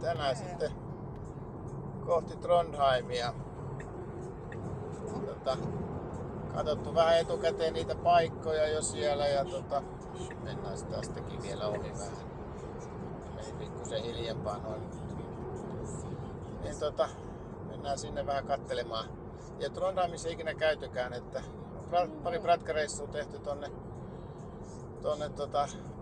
tänään sitten kohti Trondheimia. Katsottu vähän etukäteen niitä paikkoja jo siellä ja mennään sitten tästäkin vielä ohi vähän. Meni pikkusen hiljempaa noin. Niin mennään sinne vähän katselemaan. Ja Trondheimissa ei ikinä käytykään, että pari prätkäreissua tehty tonne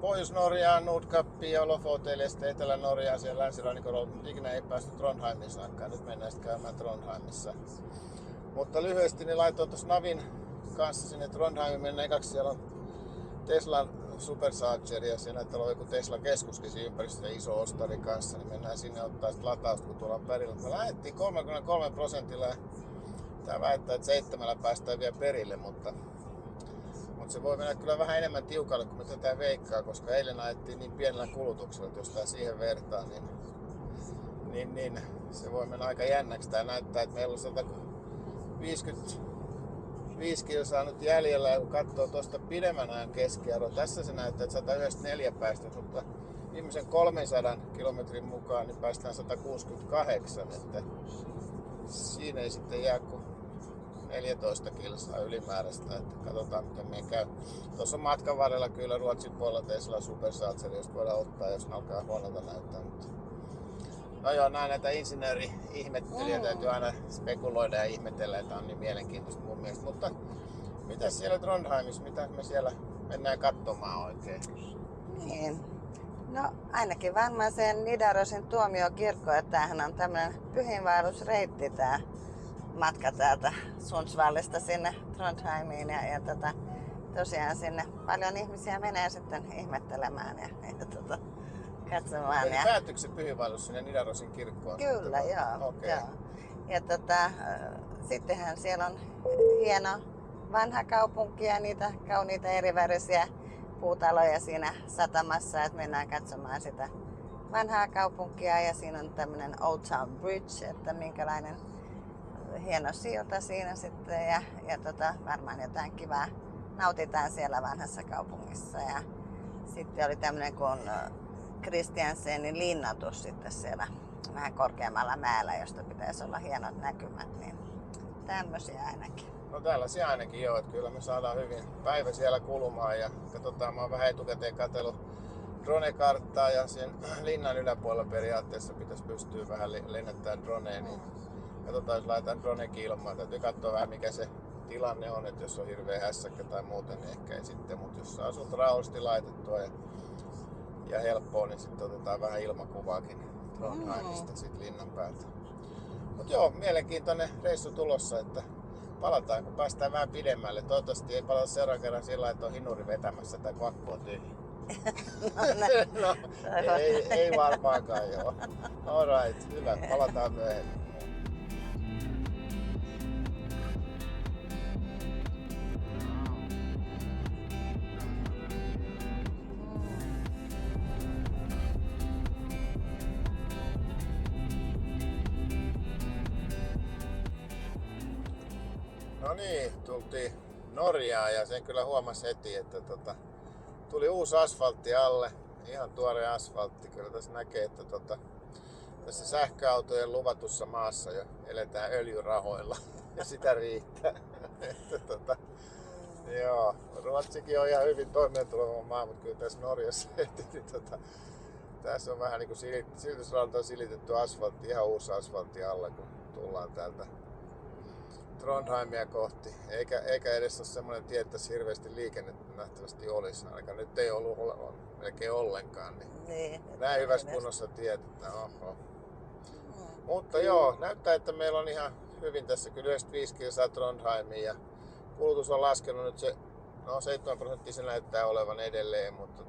Pohjois-Norjaan, Nordkappiin ja Lofotelle ja sitten Etelä-Norjaan siellä länsirannikolla, mutta ikinä ei päästy Trondheimiin saakkaan. Nyt mennään sitten käymään Trondheimissa. Mutta lyhyesti niin laitoin tuossa Navin kanssa sinne Trondheimiin. Mennään ekaksi, siellä on Teslan Supercharger ja siellä näyttää olevan joku Tesla-keskuskin siinä ympäristössä iso ostari kanssa. Niin mennään sinne ottaa sitten latausta, kun tuolla on perillä. Me lähdettiin 33% ja tää väittää, että 7 päästään vielä perille, mutta se voi mennä kyllä vähän enemmän tiukalle kuin mitä tää veikkaa, koska eilen ajettiin niin pienellä kulutuksella, että jos tää siihen vertaa, niin se voi mennä aika jännäksi. Tää näyttää, että meillä on 155 kilsaa nyt jäljellä, ja kun katsoo tuosta pidemmän ajan keskiarvo, tässä se näyttää, että 194 päästä, mutta viimeisen 300 kilometrin mukaan niin päästään 168, että siinä ei sitten jää kuin 14 kilsaa ylimääräistä, että katsotaan miten meidän käy. Tuossa on matkan varrella kyllä Ruotsin puolella Tesla Supercharger, jos voidaan ottaa, jos ne alkaa huonolta näyttää. Mutta no joo, näitä insinööri-ihmettelyjä täytyy aina spekuloida ja ihmetellä, että on niin mielenkiintoista mun mielestä. Mutta mitäs siellä Trondheimissa, mitä me siellä mennään katsomaan oikein? Niin. No ainakin varmaan sen Nidarosin tuomiokirkko, että tämähän on tämmönen pyhiinvaellusreitti tää matka täältä Sundsvallista sinne Trondheimiin ja tosiaan sinne paljon ihmisiä menee sitten ihmettelemään ja katsomaan. Eli päättyykö se pyhiinvaellus sinne Nidarosin kirkkoon? Kyllä, joo. Okay. Joo. Ja sittenhän siellä on hieno vanha kaupunki ja niitä kauniita erivärisiä puutaloja siinä satamassa, että mennään katsomaan sitä vanhaa kaupunkia ja siinä on tämmöinen Old Town Bridge, että minkälainen hieno silta siinä sitten ja varmaan jotain kivaa nautitaan siellä vanhassa kaupungissa. Ja sitten oli tämmöinen kuin Kristiansenin linnatus sitten siellä vähän korkeammalla mäellä, josta pitäisi olla hienot näkymät, niin tämmöisiä ainakin. No tällaisia ainakin joo, että kyllä me saadaan hyvin päivä siellä kulumaan ja katsotaan, mä oon vähän etukäteen katsellut drone-karttaa ja sen linnan yläpuolella periaatteessa pitäisi pystyä vähän lennättämään droneen, niin katsotaan, jos laitetaan dronekin ilmaan. Täytyy katsoa vähän mikä se tilanne on, että jos on hirveä hässäkkä tai muuten, niin ehkä ei sitten, mutta jos saa sut rauhallisesti laitettua ja helppoa, niin sitten otetaan vähän ilmakuvaakin Trondheimista sit linnan päältä. Mut joo, mielenkiintoinen reissu tulossa, että palataan kun päästään vähän pidemmälle. Toivottavasti ei palata seuraavan kerran sillä että on hinuri vetämässä tai kun akku on tyhjä. No, ei varmaankaan joo. Alright, hyvä. Palataan myöhemmin. No niin, tultiin Norjaan ja sen kyllä huomasi heti, että tuli uusi asfaltti alle. Ihan tuore asfaltti. Kyllä tässä näkee, että tässä sähköautojen luvatussa maassa jo eletään öljyrahoilla ja sitä riittää. Joo, Ruotsikin on ihan hyvin toimeentuleva maa, mutta kyllä tässä Norjassa heti, niin tässä on vähän niin kuin silitysrautaan silitetty asfaltti, ihan uusi asfaltti alla, kun tullaan täältä Trondheimia kohti. Eikä edes ole semmoinen tie, että tässä hirveästi liikennettä nähtävästi olisi. Ainakaan nyt ei ollut melkein ollenkaan. Niin näin hyvässä kunnossa tiet, että oho. Mutta joo, näyttää, että meillä on ihan hyvin tässä kyllä 95 kilsaa Trondheimiin ja kulutus on laskenut nyt se, 7% se näyttää olevan edelleen, mutta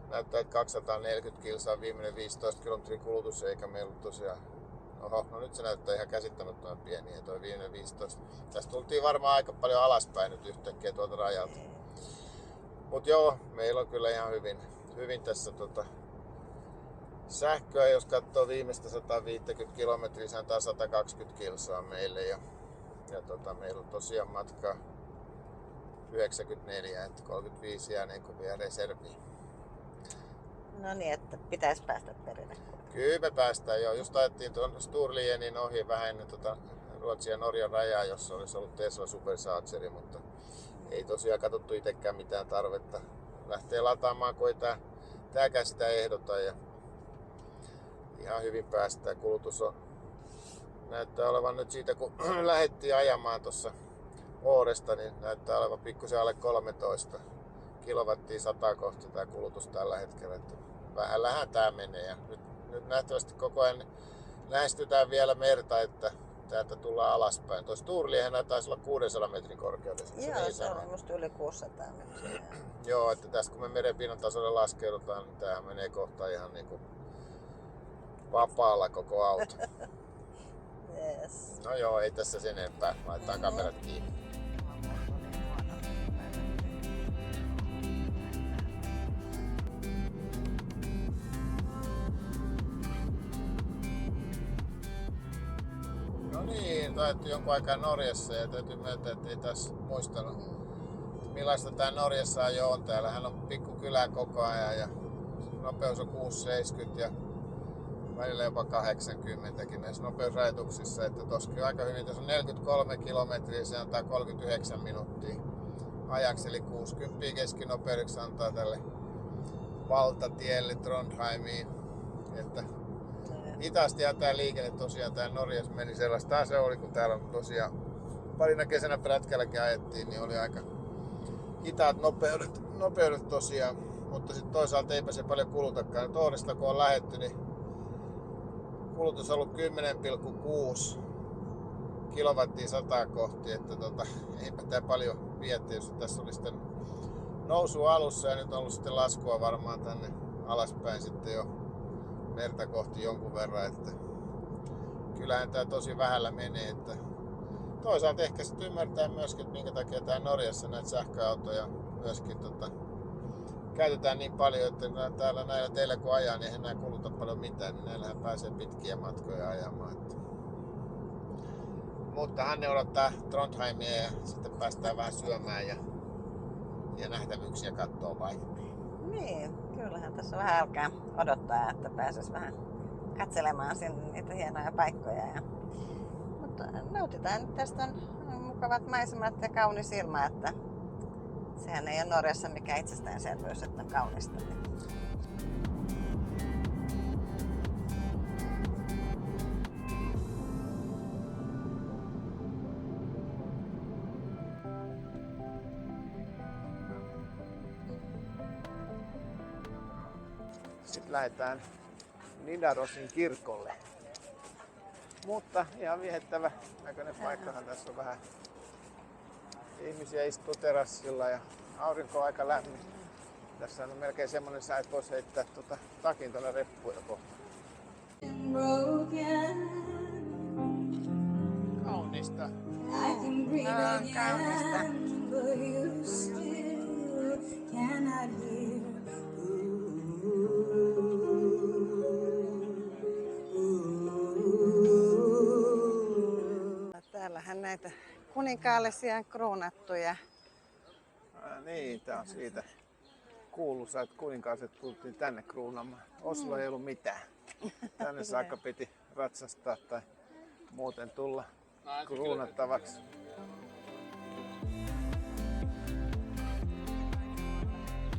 näyttää, että 240 kilsaa viimeinen 15 kilometrin kulutus, eikä meillä ollut tosiaan. Oho, no nyt se näyttää ihan käsittämättömän pieni ja toi viimeinen 15. Tästä tultiin varmaan aika paljon alaspäin nyt yhtäkkiä tuolta rajalta. Mut joo, meillä on kyllä ihan hyvin tässä sähköä, jos katsoo viimeistä 150 kilometriä, se antaa 120 kilsaa meille ja meillä on tosiaan matkaa 94, että 35 jää niin kuin vielä reserviin. No niin, että pitäisi päästä perille. Kyllä me päästään jo. Just ajettiin tuon Sturlienin ohi vähän ennen Ruotsin ja Norjan rajaa, jossa olisi ollut Tesla Superchargeri, mutta ei tosiaan katsottu itsekään mitään tarvetta lähteä lataamaan, kun ei tääkään sitä ehdota. Ja ihan hyvin päästään. Kulutus näyttää olevan nyt siitä, kun lähdettiin ajamaan tuossa Ooresta, niin näyttää olevan pikkusen alle 13 kilowattia 100 kohti tämä kulutus tällä hetkellä. Että vähällähän tää menee. Ja nyt nähtävästi koko ajan lähestytään vielä merta, että täältä tullaan alaspäin. Tuo Sturliehän taisi olla 600 metrin korkeudessa. Joo, se oli musta yli 600 metriä. Joo, että tässä kun me merenpinnan tasolle laskeudutaan, niin tämähän menee kohta ihan niinku vapaalla koko auto. Yes. No joo, ei tässä sen enempää. Laitetaan kamerat kiinni. No niin, taidettiin jonkun aikaa Norjassa ja täytyy myöntää, että ei taas muistanut millaista tää Norjassa ajo on. Täällähän on pikkukylä koko ajan ja nopeus on 6-70 ja välillä jopa 80kin näissä nopeusrajoituksissa. Että toskin aika hyvin, tässä on 43 kilometriä, se antaa 39 minuuttia ajaksi, eli 60 keskinopeudeksi antaa tälle valtatielle Trondheimiin. Että hitaasti ja tää liikenne tosiaan tää Norjassa meni sellaista se oli, kun täällä tosiaan parina kesänä prätkälläkin ajettiin, niin oli aika hitaat nopeudet tosiaan, mutta sitten toisaalta eipä se paljon kulutakaan. Ooresta kun on lähetty, niin kulutus on ollut 10,6 kilowattia 100 kohti, että eipä tää paljon vietti, jos tässä oli sitten nousu alussa ja nyt on ollut sitten laskua varmaan tänne alaspäin sitten jo merta kohti jonkun verran, että kyllähän tää tosi vähällä menee, että toisaalta ehkä sitten ymmärtää myöskin, että minkä takia tää Norjassa näitä sähköautoja myöskin käytetään niin paljon, että täällä näillä teillä kun ajaa, niin eihän nää kuluta paljon mitään, niin näillähän pääsee pitkiä matkoja ajamaan. Mutta Hanne odottaa Trondheimia ja sitten päästään vähän syömään ja nähtävyyksiä kattoo vai? Niin, kyllähän tässä vähän alkaa odottaa, että pääsis vähän katselemaan sinne niitä hienoja paikkoja. Mutta nautitaan nyt, tästä on mukavat maisemat ja kaunis ilma, että sehän ei ole Norjassa mikään itsestäänselvyys, että on kaunista. Sitten lähdetään Nidarosin kirkolle. Mutta ihan viehättävä näköinen paikkahan tässä on vähän. Ihmisiä istuu terassilla ja aurinko on aika lämmin. Tässä on melkein semmonen sää, että voisi heittää takin tuonne reppuun jo kohta. Kaunista. Kaunista. Täällähän näitä kuninkaallisia kruunattuja. Niin, tää on siitä kuuluisa, että kuninkaalliset tultiin tänne kruunamaan. Oslo ei ollut mitään. Tänne saakka piti ratsastaa tai muuten tulla kruunattavaksi.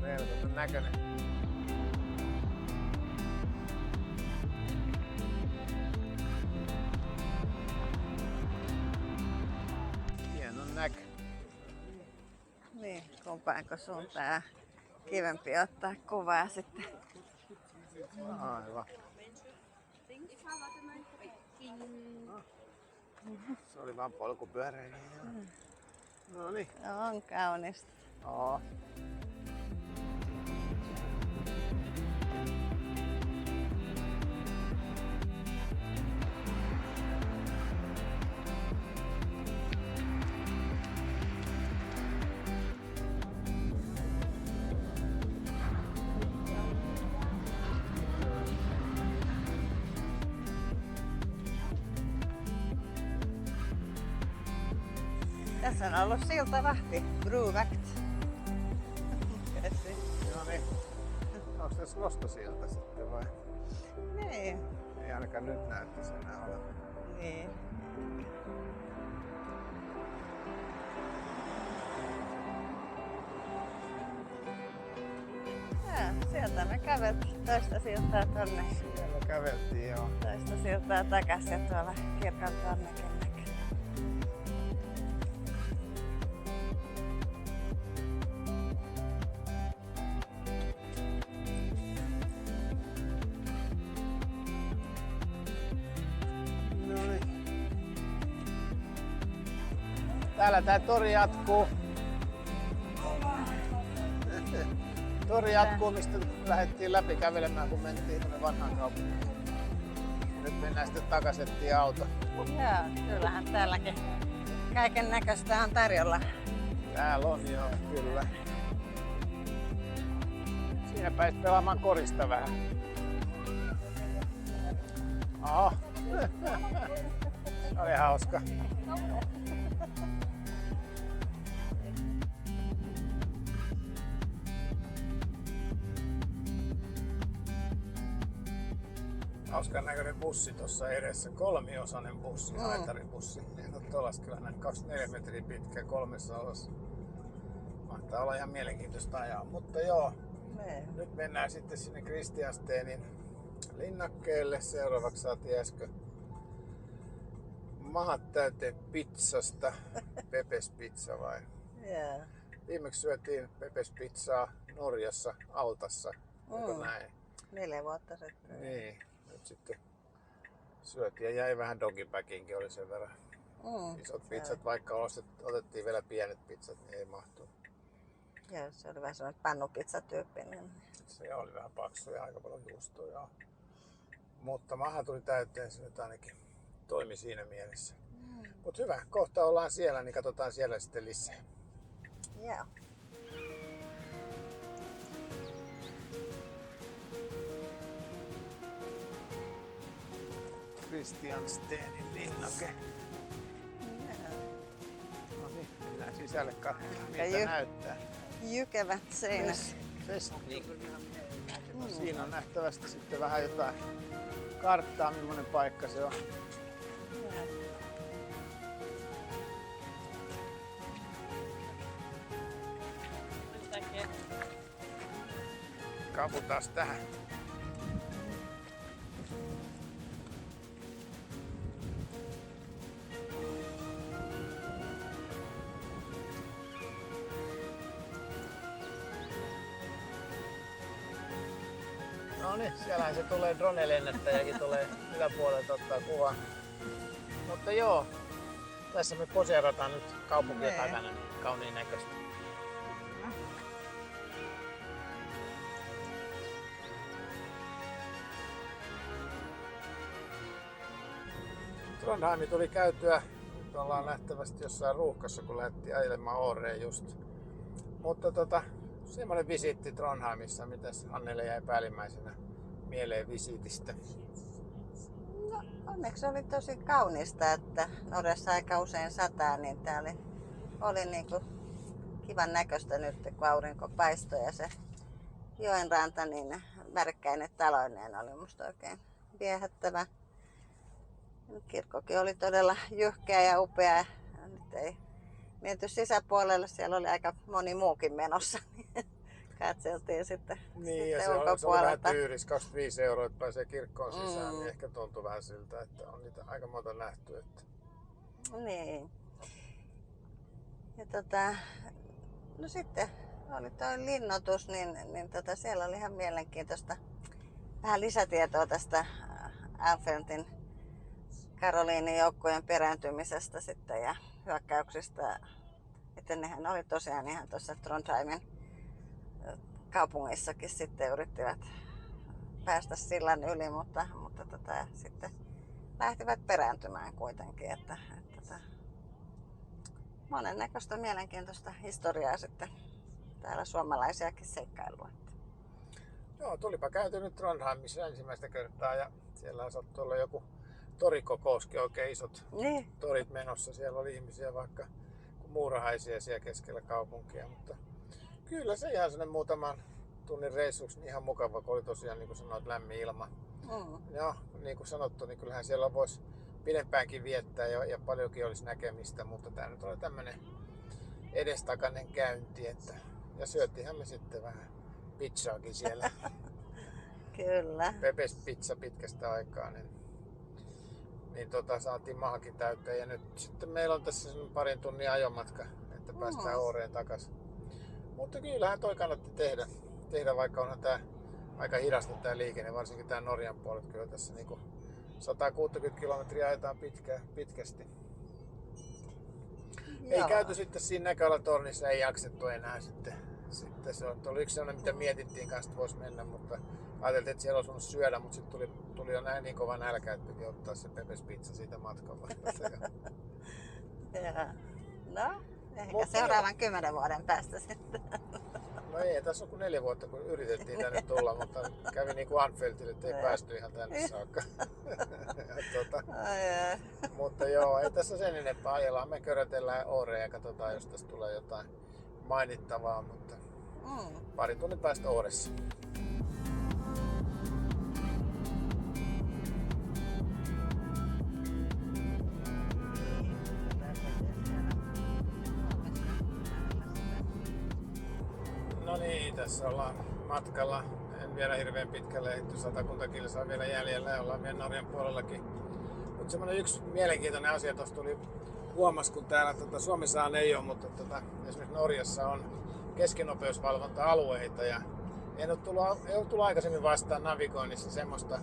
Mieletön näköinen. Hienon näkö. Niin, kumpaanko suuntaan kivempi ottaa kuvaa sitten. Aivan. Se oli vaan polkupyöräilijä. No niin. On kaunista. Oh. Tässä on ollut siltavahti, Bruvakt. No niin. Onko tässä tässä nostosilta sitten vai? Niin. Ei ainakaan nyt näyttäisi enää olevan. Niin. Sieltä me käveltiin toista siltaa tonne. Siellä käveltiin joo. Toista siltaa takas ja tuolla kirkon tonnekin näkyy. Noniin. Täällä tää tori jatkuu. Tori jatkuu, mistä lähdettiin läpi kävelemään, kun mentiin tuonne vanhaan kaupunkiin. Nyt mennään sitten takaisin auto. Joo, kyllähän täälläkin kaiken näköistä on tarjolla. Täällä on joo, kyllä. Siinä pääsit pelaamaan korista vähän. Oho. Se oli hauska. Hauskan näköinen bussi tuossa edessä, kolmiosainen bussi, haitaribussi. En ole tuollaista kyllä näin 24 metriä pitkä, 3 osassa. Mahtaa olla ihan mielenkiintoista ajaa, mutta joo. Nyt mennään sitten sinne Kristianstenin linnakkeelle. Seuraavaksi saatiin äsken mahat täyteen pizzasta. Pepes pizza vai? Yeah. Viimeksi syötiin Pepes pizzaa Norjassa Altassa. Onko näin? 4 vuotta sitten. Niin. Nyt sitten syötiin ja jäi vähän doggybaginkin, oli sen verran isot pizzat, vaikka otettiin vielä pienet pizzat, niin ei mahtunut. Joo, se oli vähän sellainen pannupizzatyyppinen. Se oli vähän paksu ja aika paljon juustoa. Mutta maha tuli täyteen, se nyt ainakin toimi siinä mielessä. Mut hyvä, kohta ollaan siellä, niin katsotaan siellä sitten lisää. Joo. Kristianstenin linnake. No niin, mennään sisälle katsomaan, miltä näyttää. Jykevät seinät. Festnik. Siinä on nähtävästi sitten vähän jotain karttaa, millainen paikka se on. Kaputaan tähän. No niin, siellähän se tulee, drone-lennättäjäkin tulee yläpuolelta ottaa kuvan. Mutta joo, tässä me poseerataan nyt kaupunkia takana, niin kauniin näköistä. Trondheim tuli käytyä, nyt ollaan nähtävästi jossain ruuhkassa, kun lähdettiin ajelemaan Åreen just. Mutta semmoinen visiitti Trondheimissa, mitäs Annelle jäi päällimmäisenä mieleen visiitistä? No onneksi oli tosi kaunista, että Norjassa aika usein sataa, niin tää oli niinku kivan näköistä nyt, kun aurinko paistoi ja se joenranta niin värkkäinen taloineen oli musta oikein viehättävä. Kirkkokin oli todella jyhkeä ja upea. Nyt ei menty sisäpuolelle, siellä oli aika moni muukin menossa. Katseltiin sitten, niin, sitten ja se oli vähän tyyris, 25 €, että pääsee kirkkoon sisään, niin ehkä tuntui vähän siltä, että on niitä aika monta nähty. Että... Niin. Ja no sitten oli toi linnoitus, niin siellä oli ihan mielenkiintoista vähän lisätietoa tästä Alfredin Karoliinin joukkojen perääntymisestä sitten ja hyökkäyksistä. Että nehän oli tosiaan ihan tuossa Trondheimin kaupungissakin sitten yrittivät päästä sillan yli, mutta sitten lähtivät perääntymään kuitenkin. Että monennäköistä mielenkiintoista historiaa sitten täällä suomalaisiakin seikkailua. Joo, tulipa käyty nyt Trondheimissa ensimmäistä kertaa ja siellä sattui olla joku torikokouskin, oikein isot torit menossa. Siellä oli ihmisiä vaikka muurahaisia siellä keskellä kaupunkia, mutta kyllä se ihan sellainen muutaman tunnin reissuksi niin ihan mukava, kun oli tosiaan niin kuin sanoit lämmin ilma. Ja niin kuin sanottu, niin kyllähän siellä voisi pidempäänkin viettää ja paljonkin olisi näkemistä, mutta tämä nyt oli tämmöinen edestakainen käynti. Ja syöttiinhän me sitten vähän pizzaakin siellä. Kyllä. Pepes pizza pitkästä aikaa, niin saatiin mahakin täyteen. Ja nyt sitten meillä on tässä parin tunnin ajomatka, että päästään Åreen takaisin. Mutta kyllähän toi kannatti tehdä, vaikka onhan tää aika hidasta tää liikenne, varsinkin tää Norjan puolet. Kyllä tässä niinku 160 kilometriä ajetaan pitkästi. Ei käyty sitten siinä näköalatornissa, ei jaksettu enää sitten se oli yksi sellainen, mitä mietittiin kanssa, että voisi mennä, mutta ajateltiin, että siellä olisi voinut syödä, mutta sitten tuli jo näin niin kova nälkä, että piti ottaa se Pepes pizza siitä matkan varresta. No, ehkä seuraavan 10 vuoden päästä sitten. No ei, tässä on kuin 4 vuotta, kun yritettiin tänne tulla, mutta kävi niin kuin Anfeltille, että ei päästy ihan tänne saakka. Mutta joo, ei tässä sen enempää ajellaan. Me körötellään Åreen ja katsotaan, jos tässä tulee jotain mainittavaa, mutta pari tunnin päästä Åressa. No niin, tässä ollaan matkalla. En vielä hirveän pitkälle ehty, 100 kilsaa vielä jäljellä ja ollaan vielä Norjan puolellakin. Mutta semmonen yksi mielenkiintoinen asia tuossa huomas, kun täällä Suomessahan ei ole, mutta esimerkiksi Norjassa on keskinopeusvalvonta-alueita ja ei ole tullut aikaisemmin vastaan navigoinnissa semmoista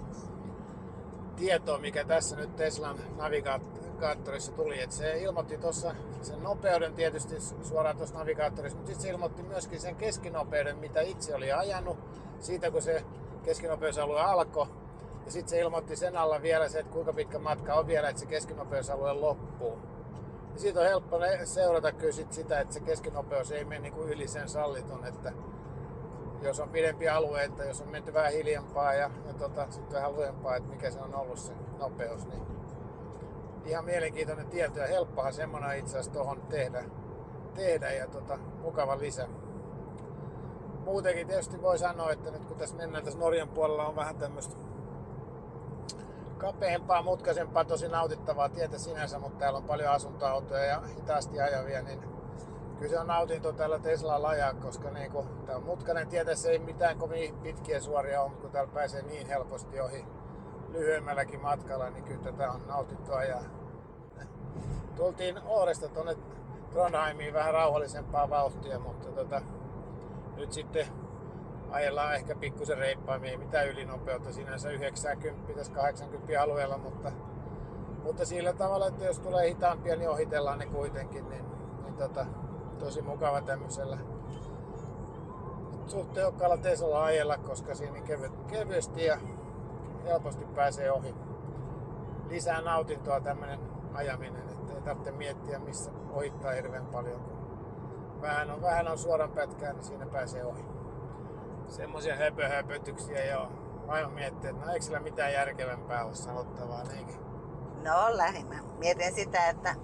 tietoa, mikä tässä nyt Teslan navigaattorissa tuli. Et se ilmoitti tuossa sen nopeuden tietysti suoraan tuossa navigaattorissa, mutta sitten se ilmoitti myöskin sen keskinopeuden, mitä itse oli ajanut siitä, kun se keskinopeusalue alkoi. Ja sitten se ilmoitti sen alla vielä se, että kuinka pitkä matka on vielä, että se keskinopeusalue loppuu. Ja siitä on helppo seurata kyllä sitä, että se keskinopeus ei mene niinku yli sen sallitun, että jos on pidempi alue, että jos on menty vähän hiljempaa ja sitten vähän lujempaa, että mikä se on ollut se nopeus, niin ihan mielenkiintoinen tieto ja helppohan semmoinen itse asiassa tuohon tehdä ja mukava lisä. Muutenkin tietysti voi sanoa, että nyt kun tässä mennään tässä Norjan puolella on vähän tämmöistä kapeampaa, mutkaisempaa, tosi nautittavaa tietä sinänsä, mutta täällä on paljon asuntoautoja ja hitaasti ajavia, niin kyllä se on nautinto tällä Teslalla ajaa, koska niinku, tää on mutkainen tie, tässä ei mitään kovin pitkiä suoria ole, mutta kun täällä pääsee niin helposti ohi lyhyemmälläkin matkalla, niin kyllä tätä on nautittu ajaa. Tultiin Åresta tuonne Trondheimiin vähän rauhallisempaa vauhtia, mutta nyt sitten ajellaan ehkä pikkusen reippaammin, ei mitään ylinopeutta, sinänsä 90-80 alueella, mutta sillä tavalla, että jos tulee hitaampia, niin ohitellaan ne kuitenkin, niin tosi mukava tämmöisellä suht tehokkaalla Teslalla ajella, koska siinä kevyesti ja helposti pääsee ohi. Lisää nautintoa tämmönen ajaminen, ettei tarvitse miettiä missä ohittaa hirveän paljon. Kun vähän on suoran pätkää, niin siinä pääsee ohi. Semmosia höpötyksiä joo. Aivan miettii, että no eikö sillä mitään järkevämpää ole sanottavaa, eikö? No lähinnä. Mietin sitä, että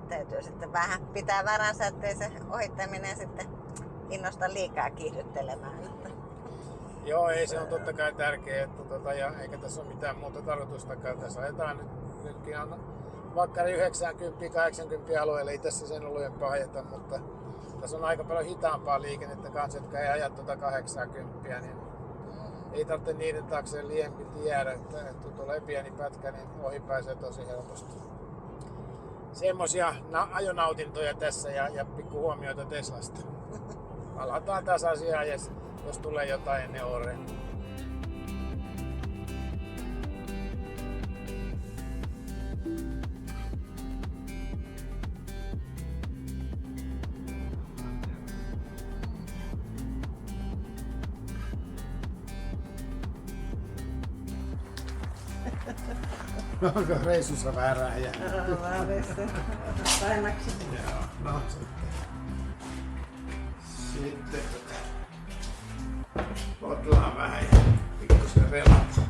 täytyy sitten vähän pitää varansa, ettei se ohittaminen sitten innosta liikaa kiihdyttelemään. Joo, ei se on totta kai tärkeää, että ja eikä tässä ole mitään muuta tarkoitustakaan. Tässä ajetaan nytkin on vakkari 90-80 alueelle, ei tässä sen lujempaa ajeta, mutta tässä on aika paljon hitaampaa liikennettä kanssa, jotka ei aja 80, niin ei tarvitse niiden taakse liian jäädä, että tulee pieni pätkä, niin ohi pääsee tosi helposti. Semmosia ajonautintoja tässä ja pikku huomioita Teslasta. Palataan taas asiaan, jos tulee jotain ennen Åreen. Onko reissussa vähän räjää? Painaksi. Joo, no sitten otellaan vähän ja pikkusen relax.